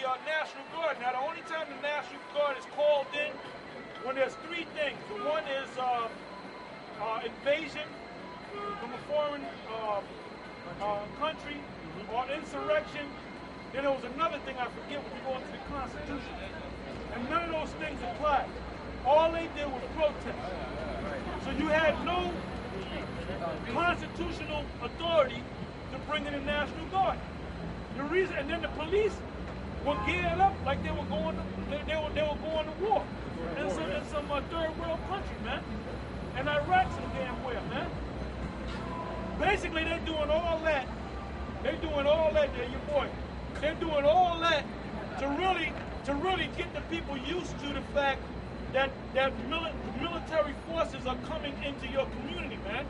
the National Guard. Now, the only time the National Guard is called in when there's three things. The one is invasion from a foreign country or insurrection. Then there was another thing I forget when you go into the Constitution. And none of those things applied. All they did was protest. So you had no constitutional authority to bring in the National Guard. The reason, and then the police were geared up like they were going to war in some third world country, man. And Iraq some damn well, man. Basically, they're doing all that. They're doing all that, there, your boy. They're doing all that to really get the people used to the fact that military forces are coming into your community, man.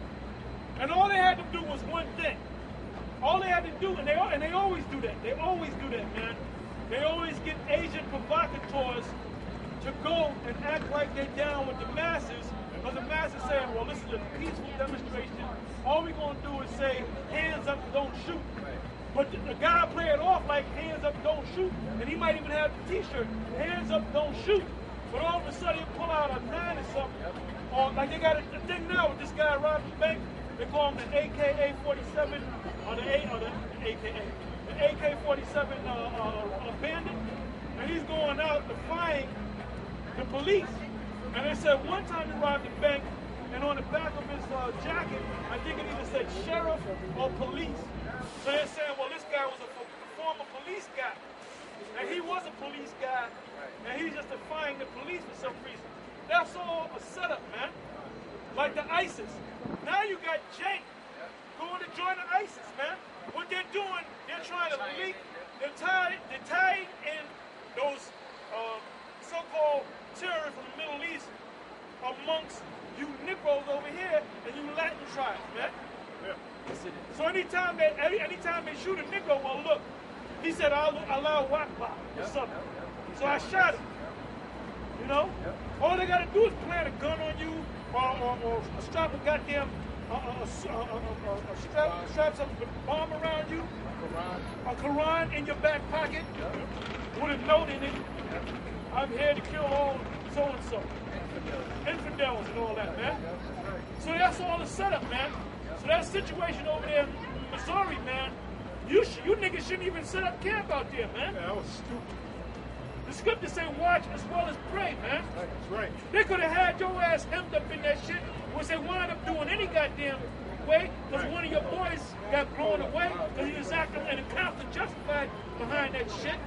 And all they had to do was one thing. All they had to do, and they always do that. They always do that, man. They always get Asian provocateurs to go and act like they're down with the masses, because the masses saying, well, this is a peaceful demonstration. All we're going to do is say, hands up, don't shoot. But the guy play it off like hands up, don't shoot. And he might even have the t-shirt, hands up, don't shoot. But all of a sudden, he pull out a 9 or something. Or like they got a thing now with this guy robbing the bank. They call him the AK-47 or the AK-47 bandit. And he's going out defying the police. And they said one time he robbed the bank, and on the back of his jacket, I think it either said sheriff or police. So they're saying, well, this guy was a former police guy. And he was a police guy, and he's just defying the police for some reason. That's all a setup, man. Like the ISIS. Now you got Jake going to join the ISIS, man. What they're doing, they're trying to leak, they're tying in those so-called terrorists from the Middle East amongst you Negroes over here and you Latin tribes, man. Yeah. So anytime they shoot a Negro, well, look, he said, I'll allow Wakba or something. So I shot him. You know? All they got to do is plant a gun on you or strap a goddamn strap some bomb around you, a Quran in your back pocket with a note in it. I'm here to kill all so-and-so. Infidels and all that, man. So that's all the setup, man. So that situation over there in Missouri, man, you niggas shouldn't even set up camp out there, man. Yeah, that was stupid. The scriptures say watch as well as pray, man. That's right. They could have had your ass hemmed up in that shit, which they wound up doing any goddamn way, because one of your boys got blown away, because he was acting and the cops are justified behind that shit.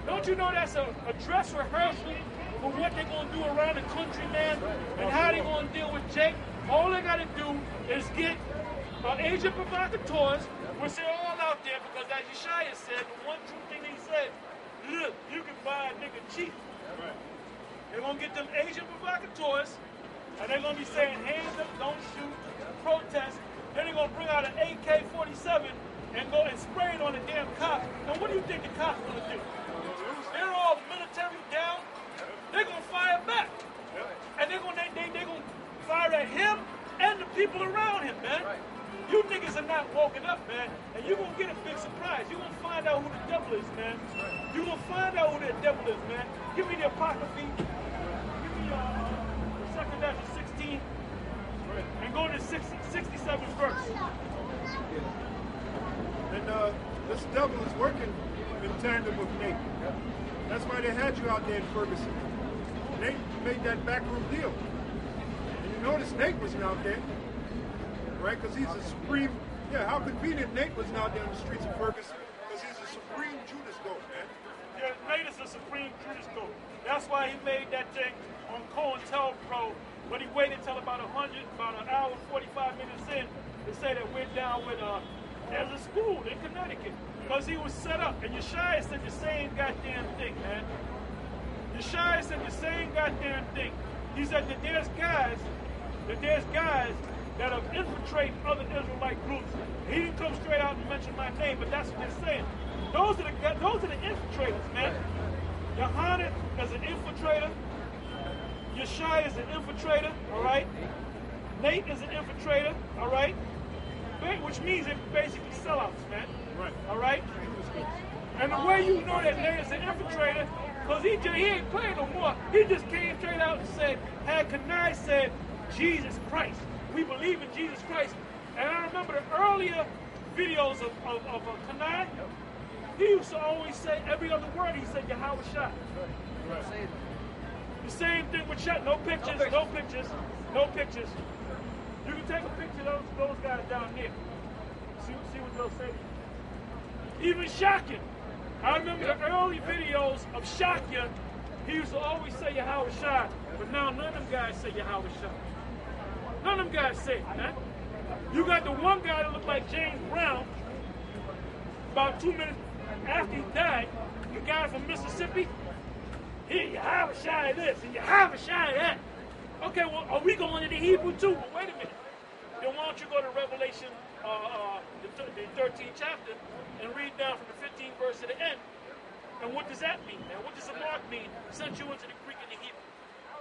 Don't you know that's a dress rehearsal for what they're going to do around the country, man, and how they're going to deal with Jake? All they got to do is get Asian provocateurs, which they're all out there, because as Yeshaya said, the one true thing he said, look, you can buy a nigga cheap. Right. They're going to get them Asian provocateurs, and they're going to be saying, hands up, don't shoot, protest. Then they're going to bring out an AK-47 and go and spray it on the damn cops. Now, what do you think the cops are going to do? They're all military down. They're going to fire back. And they're going to fire at him and the people around him, man. You niggas are not woken up, man, and you're going to get a big surprise. You're going to find out who the devil is, man. You're going to find out who the devil is, man. Give me the Apocryphy. Give me the second chapter 16, and go to the 67th verse. And this devil is working in tandem with Nate. That's why they had you out there in Ferguson. Nate made that backroom deal. And you notice Nate wasn't out there. Right, because he's a supreme, how convenient Nate was out there in the streets of Ferguson, because he's a supreme Judas goat, man. Yeah, Nate is a supreme Judas goat. That's why he made that thing on COINTELPRO, but he waited till about an hour, 45 minutes in, to say that we're down with, there's a school in Connecticut, because he was set up, and Yeshaya said the same goddamn thing, man. Yeshaya said the same goddamn thing. He said that there's guys that are infiltrating other Israelite groups. He didn't come straight out and mention my name, but that's what they're saying. Those are the infiltrators, man. Yohanan is an infiltrator. Yeshaya is an infiltrator, all right? Nate is an infiltrator, all right? Which means they're basically sellouts, man. Right. All right? And the way you know that Nate is an infiltrator, because he ain't playing no more. He just came straight out and said, had Kanai said, Jesus Christ. We believe in Jesus Christ. And I remember the earlier videos of Kanai, he used to always say every other word. He said Yahweh Shai. Right. The same thing with Shai. No pictures, no pictures, no pictures. You can take a picture of those guys down there. See what they'll say. Even Shakya. I remember the early videos of Shakya. He used to always say Yahweh Shai, but now none of them guys say Yahweh Shai. None of them guys say it, man. You got the one guy that looked like James Brown. About 2 minutes after he died, the guy from Mississippi, he Yahweh Shai this and Yahweh Shai that. Okay, well, are we going into Hebrew too? Well, wait a minute. Then why don't you go to Revelation, the 13th chapter, and read down from the 15th verse to the end? And what does that mean, man? What does the mark mean? Sent you into the Greek and the Hebrew.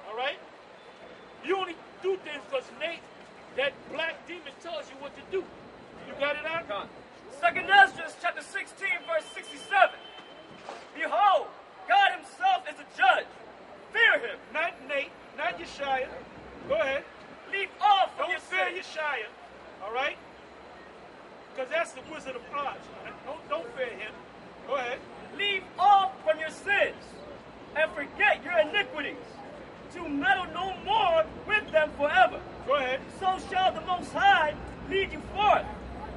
All right? You only do things because Nate, that black demon, tells you what to do. You got it out? Second Esdras, chapter 16, verse 67. Behold, God himself is a judge. Fear him. Not Nate, not Yeshaya. Go ahead. Leave off from your Don't fear sin. Yeshaya. All right? Because that's the Wizard of Oz. Don't fear him. Go ahead. Leave off from your sins and forget your iniquities, to meddle no more with them forever. Go ahead. So shall the Most High lead you forth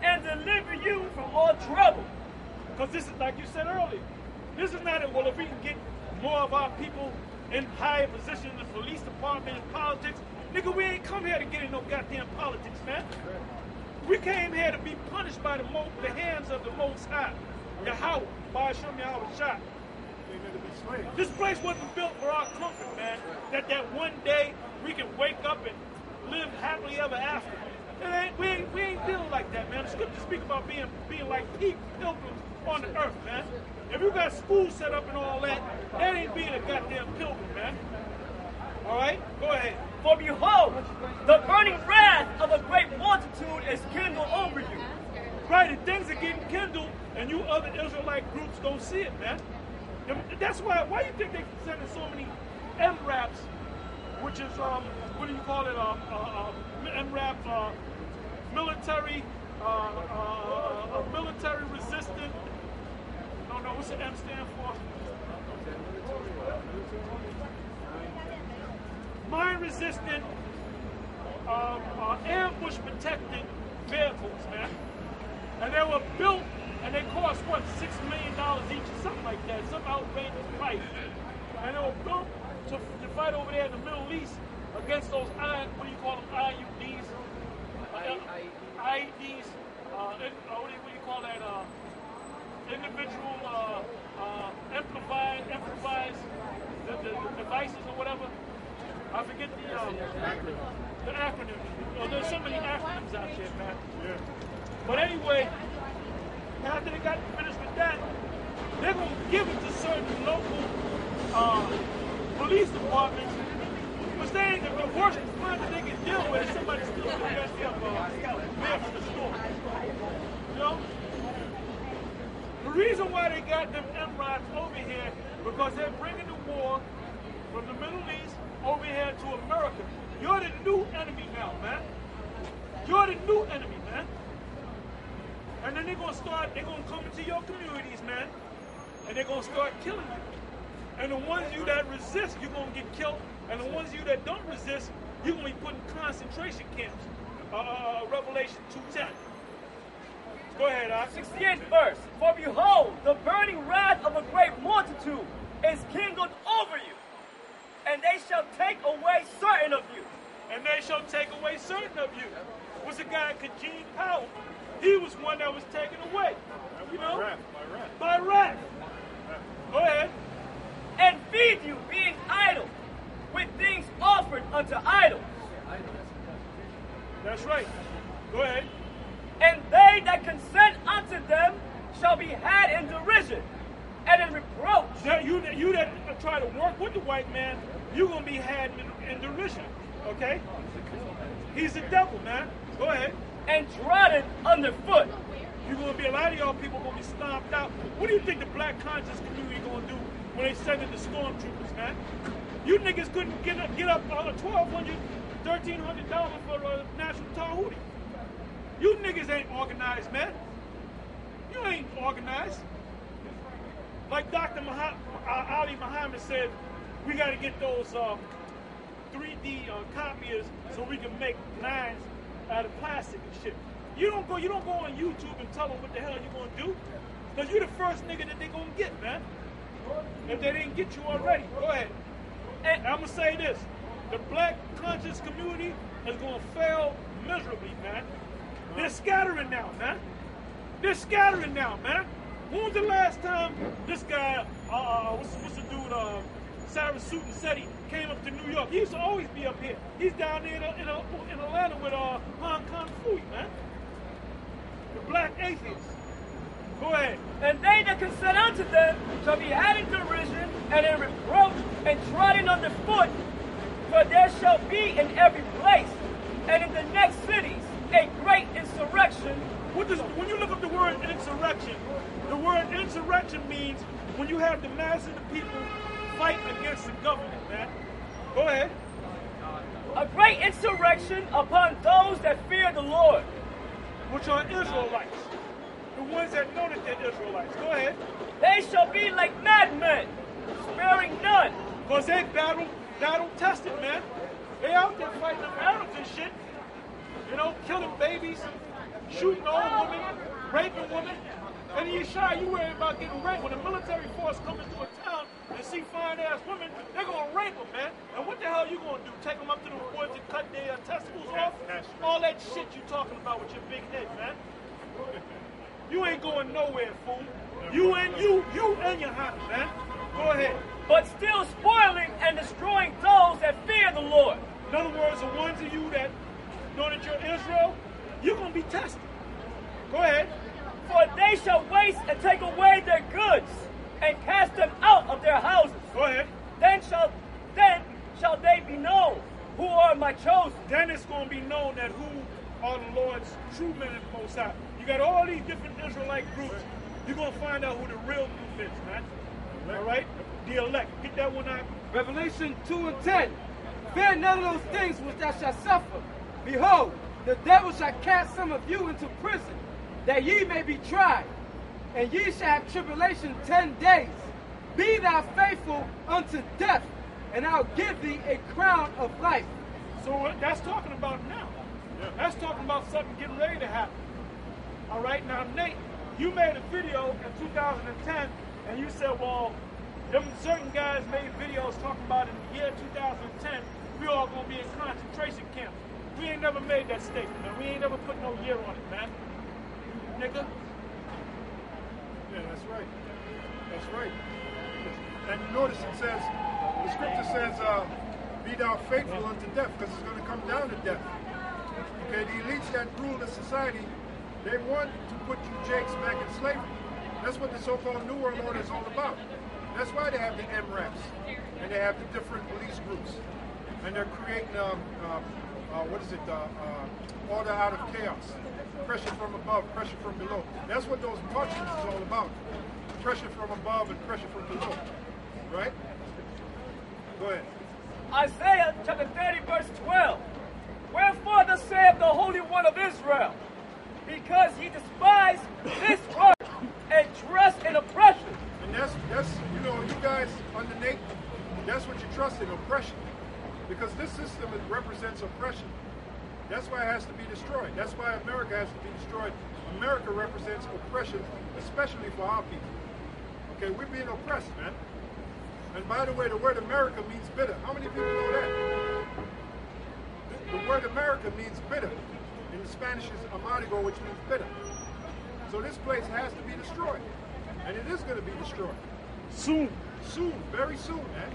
and deliver you from all trouble. Because this is, like you said earlier, this is not, well, if we can get more of our people in higher positions in the police department and politics, nigga, we ain't come here to get in no goddamn politics, man. We came here to be punished by the hands of the Most High. Yahweh, by Hashem Yahweh Shai. This place wasn't built for our comfort, man. That one day we can wake up and live happily ever after. We ain't dealing like that, man. The scriptures speak about being like pilgrims on the earth, man. If you got schools set up and all that, that ain't being a goddamn pilgrim, man. All right? Go ahead. For behold, the burning wrath of a great multitude is kindled over you. Right, and things are getting kindled, and you other Israelite groups don't see it, man. That's why you think they're sending so many MRAPs, which is, what do you call it, MRAP, military, military resistant, no, what's the M stand for? Mine resistant, ambush protected vehicles, man. And they were built, and they cost, what, $6 million each or something like that, some outrageous price. And they were built to fight over there in the Middle East against those, what do you call them, IUDs? IEDs, what do you call that, individual improvised the devices or whatever. I forget the acronym. There's so many acronyms out there, man. Yeah. But anyway, after they got finished with that, they're going to give it to certain local police departments, which they ain't the worst crime that they can deal with is somebody steals the goddamn mail from the store. You know? The reason why they got them MRAPs over here, because they're bringing the war from the Middle East over here to America. You're the new enemy now, man. You're the new enemy, man. And then they're going to come into your communities, man, and they're going to start killing you. And the ones of you that resist, you're going to get killed. And the ones of you that don't resist, you're going to be put in concentration camps. Revelation 2:10. Go ahead, 68th verse. For behold, the burning wrath of a great multitude is kindled over you, and they shall take away certain of you. And they shall take away certain of you. Was a guy, Eugene Powell. He was one that was taken away. You know? By wrath. Go ahead. And feed you, being idle, with things offered unto idols. That's right. Go ahead. And they that consent unto them shall be had in derision and in reproach. Now, you that try to work with the white man, you're going to be had in derision. Okay? He's the devil, man. Go ahead. And trodden underfoot. You're going to be, a lot of y'all people going to be stomped out. What do you think the black conscious community going to do when they send in the stormtroopers, man? You niggas couldn't get up $1,200, $1,300 for a National Tahuti. You niggas ain't organized, man. You ain't organized. Like Dr. Ali Muhammad said, we got to get those 3D copiers so we can make lines out of plastic and shit. You don't go on YouTube and tell them what the hell you're gonna do, because you're the first nigga that they gonna get, man. If they didn't get you already, go ahead. And I'm gonna say this: the black conscious community is gonna fail miserably, man. They're scattering now, man. They're scattering now, man. When was the last time this guy, what's the dude, Sarah Sutin said he came up to New York? He used to always be up here. He's down there in Atlanta with Hong Kong Fooey, man. The black atheists. Go ahead. And they that consent unto them shall be had in derision and in reproach and trodden under foot, for there shall be in every place and in the next cities a great insurrection. When you look up the word insurrection, the word insurrection means when you have the masses of people fight against the government, man. Go ahead. A great insurrection upon those that fear the Lord, which are Israelites. The ones that know that they're Israelites. Go ahead. They shall be like madmen, sparing none. Because they battle tested, man. They out there fighting them Arabs and shit. You know, killing babies, shooting old women, raping women. And in Yeshua, you worry about getting raped. When a military force comes into a town and see fine-ass women, they're going to rape them, man. And what the hell you going to do? Take them up to the woods and cut their testicles off? All that shit you talking about with your big head, man. You ain't going nowhere, fool. You and your honey, man. Go ahead. But still spoiling and destroying those that fear the Lord. In other words, the ones of you that know that you're Israel, you're going to be tested. Go ahead. For they shall waste and take away their goods and cast them out of their houses. Go ahead. Then shall they be known who are my chosen. Then it's going to be known that who are the Lord's true men and most high. You got all these different Israelite groups. You're going to find out who the real group is, man. All right? The elect. Get that one out. Revelation 2:10. Fear none of those things which thou shalt suffer. Behold, the devil shall cast some of you into prison, that ye may be tried, and ye shall have tribulation 10 days. Be thou faithful unto death, and I'll give thee a crown of life. So that's talking about now. Yeah. That's talking about something getting ready to happen. All right, now Nate, you made a video in 2010, and you said, well, them certain guys made videos talking about in the year 2010, we all gonna be in concentration camps. We ain't never made that statement, man. We ain't never put no year on it, man. Nigga. Yeah, that's right. That's right. And you notice it says, the scripture says, be thou faithful unto death, because it's going to come down to death. Okay, the elites that rule the society, they want to put you jakes back in slavery. That's what the so-called New World Order is all about. That's why they have the MRAPs, and they have the different police groups. And they're creating, order out of chaos. Pressure from above, pressure from below. That's what those marchings is all about. Pressure from above and pressure from below. Right? Go ahead. Isaiah chapter 30, verse 12. Wherefore thus saith the Holy One of Israel, because ye despise this work and trust in oppression. And that's you know, you guys underneath, that's what you trust in, oppression. Because this system represents oppression. That's why it has to be destroyed. That's why America has to be destroyed. America represents oppression, especially for our people. Okay, we're being oppressed, man. And by the way, the word America means bitter. How many people know that? The word America means bitter. In the Spanish is amargo, which means bitter. So this place has to be destroyed. And it is going to be destroyed. Soon. Soon, very soon, man.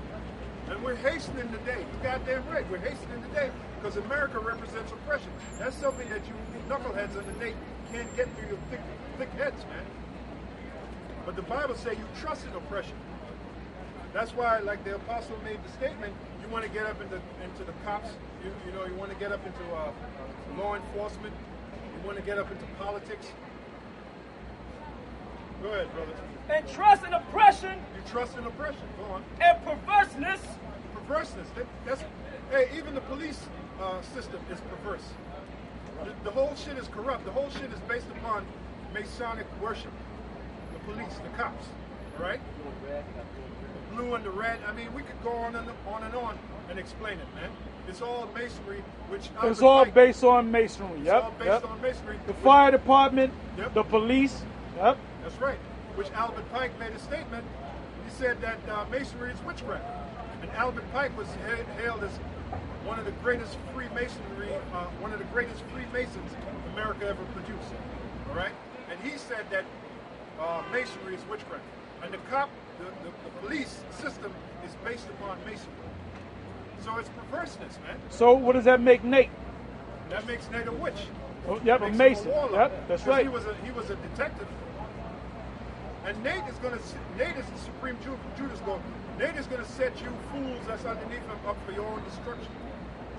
And we're hastening the day. You goddamn right. We're hastening the day because America represents oppression. That's something that you knuckleheads underneath can't get through your thick heads, man. But the Bible says you trust in oppression. That's why, like the apostle made the statement, you want to get up into the cops. You know, you want to get up into law enforcement. You want to get up into politics. Go ahead, brother. and trust and oppression You trust in oppression. Go on. and perverseness. Perverseness. Hey, even the police system is perverse. The whole shit is corrupt. The whole shit is based upon Masonic worship. The police, the cops, all right? The blue and the red. I mean, we could go on and on and explain it, man. It's all masonry, which It's Albert all Pike- based on masonry. It's Yep. all based Yep. on masonry. The fire department, Yep. the police. Yep. That's right. Which Albert Pike made a statement. He said that masonry is witchcraft. And Albert Pike was hailed as one of the greatest Freemasonry, one of the greatest Freemasons America ever produced. All right? And he said that masonry is witchcraft. And the police system is based upon masonry. So it's perverseness, man. So what does that make Nate? That makes Nate a witch. Oh, yep, a Makes him mason. warlock. Yep, that's 'Cause right. He was a detective. And Nate is the supreme Judas God. Nate is gonna set you fools that's underneath him up for your own destruction.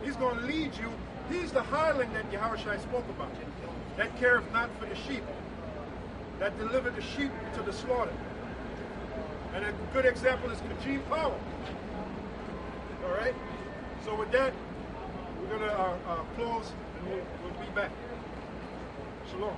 He's gonna lead you. He's the hireling that Yahushua spoke about. That careth not for the sheep. That delivered the sheep to the slaughter. And a good example is Eugene Powell. All right? So with that, we're gonna close and we'll be back. Shalom.